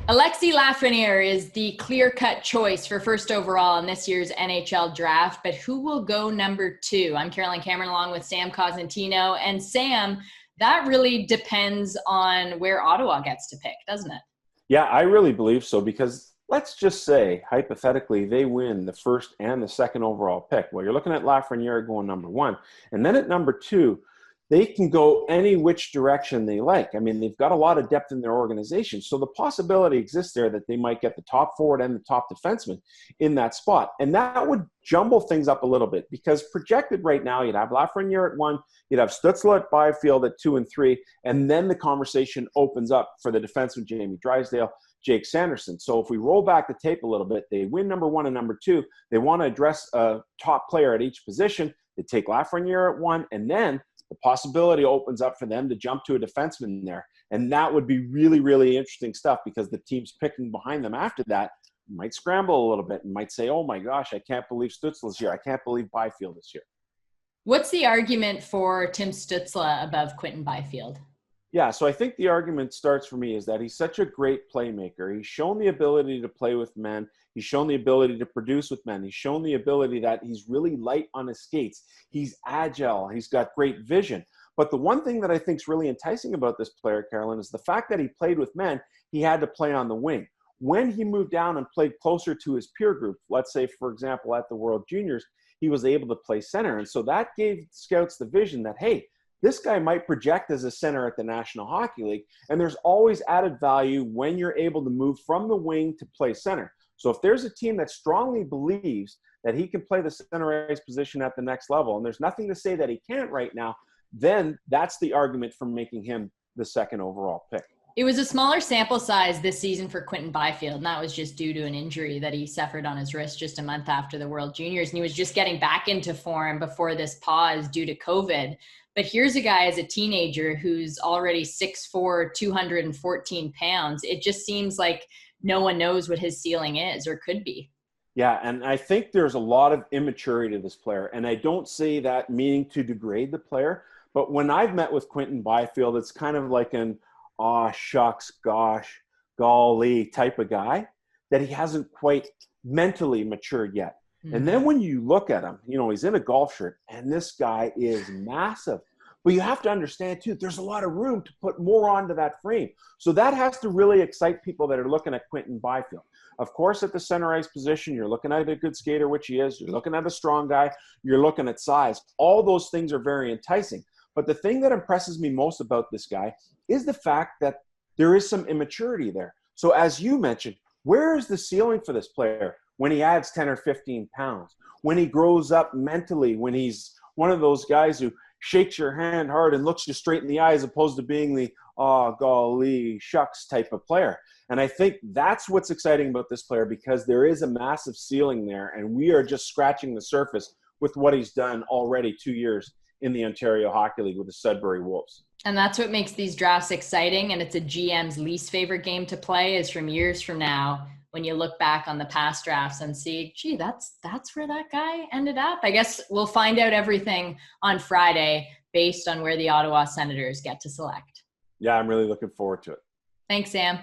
Alexis Lafreniere is the clear-cut choice for first overall in this year's NHL Draft, but who will go number 2? I'm Cameron along with Sam Cosentino. And Sam, that really depends on where Ottawa gets to pick, doesn't it? Yeah, I really believe so, because let's just say, hypothetically, they win the first and the second overall pick. Well, you're looking at Lafreniere going number 1. And then at number 2, they can go any which direction they like. I mean, they've got a lot of depth in their organization. So the possibility exists there that they might get the top forward and the top defenseman in that spot. And that would jumble things up a little bit, because projected right now, you'd have Lafreniere at 1, you'd have Stutzle at Byfield at 2 and 3, and then the conversation opens up for the defenseman Jamie Drysdale, Jake Sanderson. So if we roll back the tape a little bit, they win number 1 and number 2. They want to address a top player at each position. They take Lafreniere at 1, and then the possibility opens up for them to jump to a defenseman there. And that would be really, really interesting stuff, because the teams picking behind them after that might scramble a little bit and might say, oh my gosh, I can't believe Stutzle's here. I can't believe Byfield is here. What's the argument for Tim Stutzle above Quinton Byfield? Yeah, so I think the argument starts for me is that he's such a great playmaker. He's shown the ability to play with men. He's shown the ability to produce with men. He's shown the ability that he's really light on his skates. He's agile. He's got great vision. But the one thing that I think is really enticing about this player, Carolyn, is the fact that he played with men. He had to play on the wing. When he moved down and played closer to his peer group, let's say, for example, at the World Juniors, he was able to play center. And so that gave scouts the vision that, hey, this guy might project as a center at the National Hockey League. And there's always added value when you're able to move from the wing to play center. So if there's a team that strongly believes that he can play the center ice position at the next level, and there's nothing to say that he can't right now, then that's the argument for making him the second overall pick. It was a smaller sample size this season for Quinton Byfield, and that was just due to an injury that he suffered on his wrist just a month after the World Juniors. And he was just getting back into form before this pause due to COVID. But here's a guy as a teenager who's already 6'4", 214 pounds. It just seems like no one knows what his ceiling is or could be. Yeah, and I think there's a lot of immaturity to this player. And I don't say that meaning to degrade the player. But when I've met with Quinton Byfield, it's kind of like an aw, shucks, gosh, golly type of guy that he hasn't quite mentally matured yet. And then when you look at him, you know, he's in a golf shirt, and this guy is massive. But you have to understand, too, there's a lot of room to put more onto that frame. So that has to really excite people that are looking at Quinton Byfield. Of course, at the center ice position, you're looking at a good skater, which he is. You're looking at a strong guy. You're looking at size. All those things are very enticing. But the thing that impresses me most about this guy is the fact that there is some immaturity there. So as you mentioned, where is the ceiling for this player when he adds 10 or 15 pounds, when he grows up mentally, when he's one of those guys who shakes your hand hard and looks you straight in the eye, as opposed to being the, oh, golly, shucks type of player. And I think that's what's exciting about this player, because there is a massive ceiling there, and we are just scratching the surface with what he's done already 2 years in the Ontario Hockey League with the Sudbury Wolves. And that's what makes these drafts exciting. And it's a GM's least favorite game to play, is from years from now, when you look back on the past drafts and see, gee, that's where that guy ended up. I guess we'll find out everything on Friday based on where the Ottawa Senators get to select. Yeah, I'm really looking forward to it. Thanks, Sam.